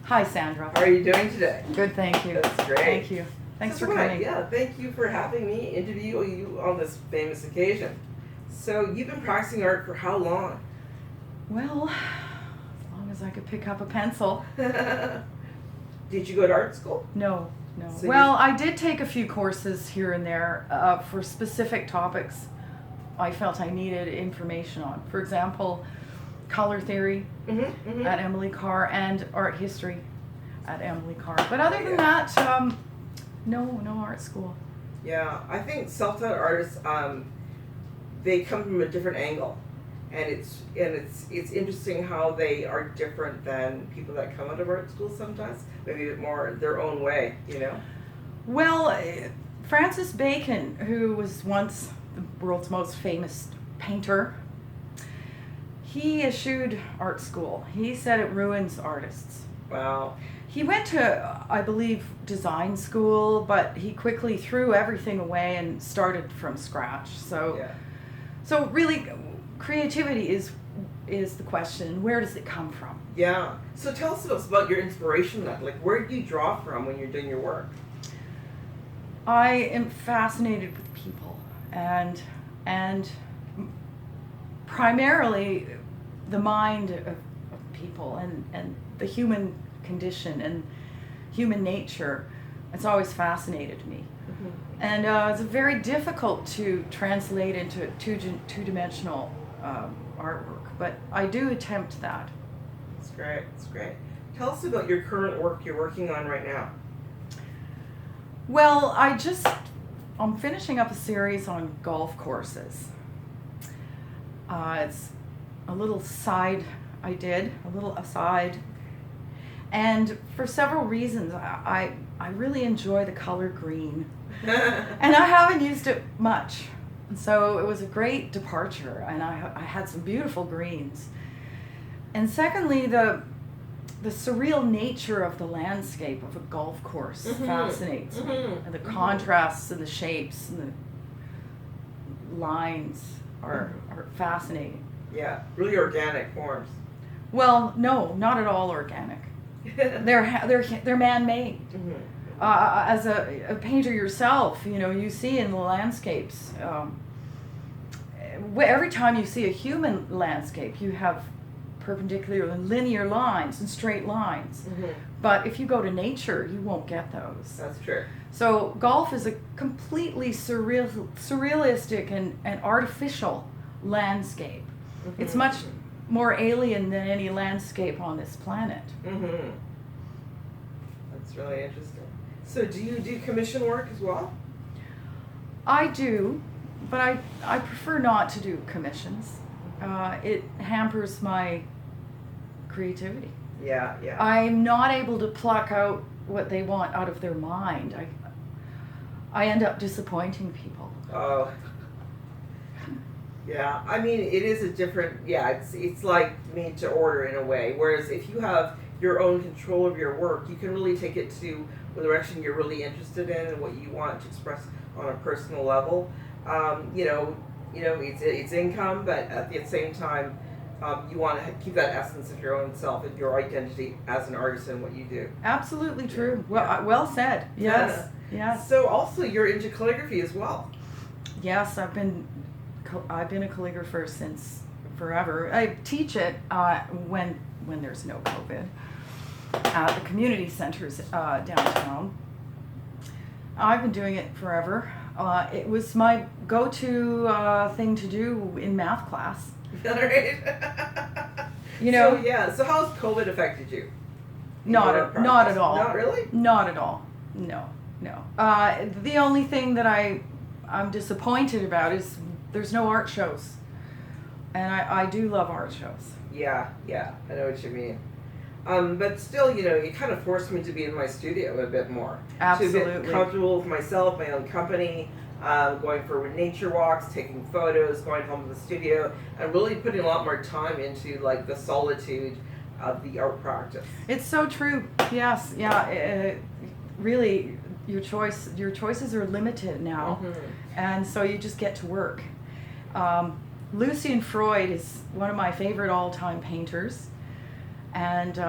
Hi, Sandra. How are you doing today? Good, thank you. That's great. Thank you. Thanks for coming. Yeah, thank you for having me interview you on this famous occasion. So you've been practicing art for how long? Well, as long as I could pick up a pencil. Did you go to art school? No. So Well, I did take a few courses here and there for specific topics I felt I needed information on. For example, color theory at Emily Carr and art history at Emily Carr. But other than that, no art school. Yeah, I think self-taught artists, they come from a different angle, and it's interesting how they are different than people that come out of art school sometimes. Maybe a bit more their own way, you know. Well, Francis Bacon, who was once the world's most famous painter, he eschewed art school. He said it ruins artists. Wow. He went to, I believe, design school, but he quickly threw everything away and started from scratch. So really, creativity is the question. Where does it come from? Yeah. So tell us about your inspiration then. Like, where do you draw from when you're doing your work? I am fascinated with people and primarily the mind of people and the human condition and human nature. It's always fascinated me. And it's very difficult to translate into two-dimensional artwork, but I do attempt that. That's great. That's great. Tell us about your current work you're working on right now. Well, I'm finishing up a series on golf courses. It's a little aside, and for several reasons, I really enjoy the color green, and I haven't used it much, so it was a great departure, and I had some beautiful greens. And secondly, the surreal nature of the landscape of a golf course fascinates me, and the contrasts and the shapes and the lines are fascinating. Yeah, really organic forms. Well, no, not at all organic. They're man-made. As a painter yourself, you see in the landscapes. Every time you see a human landscape, you have perpendicular and linear lines and straight lines. But if you go to nature, you won't get those. That's true. So golf is a completely surrealistic and artificial landscape. It's much more alien than any landscape on this planet. That's really interesting. So do you do commission work as well? I do, but I prefer not to do commissions. It hampers my creativity. Yeah. I'm not able to pluck out what they want out of their mind. I end up disappointing people. Oh. Yeah, I mean, it is a different, it's like made to order in a way, whereas if you have your own control of your work, you can really take it to the direction you're really interested in and what you want to express on a personal level. It's income, but at the same time, you want to keep that essence of your own self and your identity as an artist and what you do. Absolutely true. Well said. Yes. Yes. So also, you're into calligraphy as well. Yes, I've been a calligrapher since forever. I teach it when there's no COVID at the community centers downtown. I've been doing it forever. It was my go-to thing to do in math class. All right. So how has COVID affected you? Not at all. Not really? Not at all. No. The only thing that I'm disappointed about is there's no art shows. And I do love art shows. Yeah, I know what you mean. But still, it kind of forced me to be in my studio a bit more. Absolutely. To be comfortable with myself, my own company, going for nature walks, taking photos, going home to the studio, and really putting a lot more time into like the solitude of the art practice. It's so true. Yes. Yeah. Really, your choices are limited now, and so you just get to work. Lucian Freud is one of my favorite all-time painters, and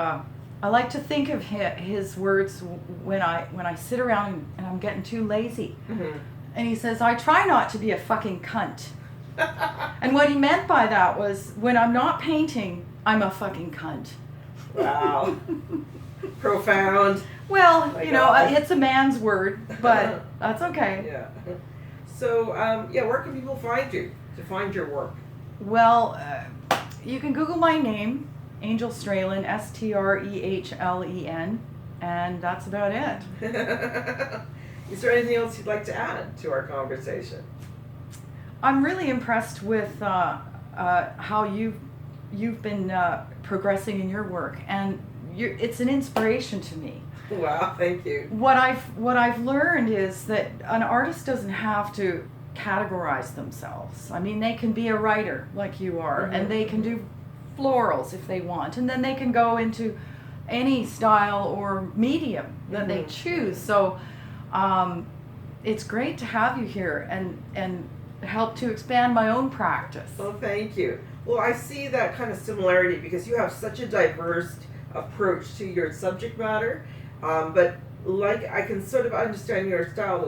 I like to think of his words when I sit around and I'm getting too lazy. Mm-hmm. And he says, I try not to be a fucking cunt. And what he meant by that was, when I'm not painting, I'm a fucking cunt. Wow. Profound. Well, My you know, God. it's a man's word, but that's okay. Yeah. So, where can people find you to find your work? Well, you can Google my name, Angel Strehlen, Strehlen, and that's about it. Is there anything else you'd like to add to our conversation? I'm really impressed with how you've been progressing in your work, and it's an inspiration to me. Wow, thank you. What I've learned is that an artist doesn't have to categorize themselves. I mean, they can be a writer like you are, Mm-hmm. and they can do florals if they want, and then they can go into any style or medium that they choose. So it's great to have you here and help to expand my own practice. Well, thank you. Well, I see that kind of similarity because you have such a diverse approach to your subject matter, but like I can sort of understand your style.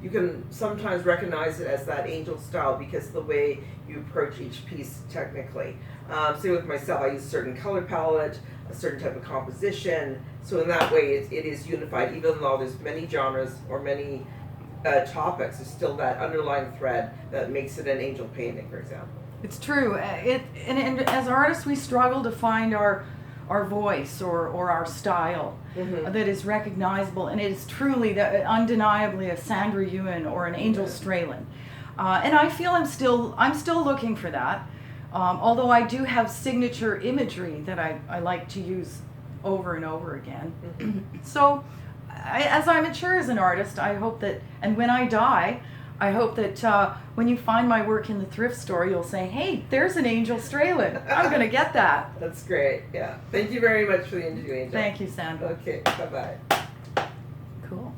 You can sometimes recognize it as that angel style because of the way you approach each piece technically. Same with myself, I use a certain color palette, a certain type of composition. So in that way, it is unified. Even though there's many genres or many topics, there's still that underlying thread that makes it an angel painting, for example. It's true. And as artists, we struggle to find our voice or our style that is recognizable, and it is truly, undeniably, a Sandra Yuen or an Angel Strehlen. And I feel I'm still looking for that. Although I do have signature imagery that I like to use over and over again. So, as I mature as an artist, I hope that, and when I die, I hope that when you find my work in the thrift store, you'll say, hey, there's an Angel Strehlen. I'm going to get that. That's great, yeah. Thank you very much for the interview, Angel. Thank you, Sandra. Okay, bye-bye. Cool.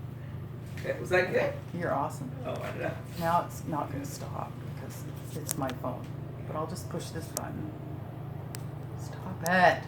Okay, was that good? You're awesome. Oh, I don't know. Now it's not going to stop because it's my phone. But I'll just push this button. Stop it.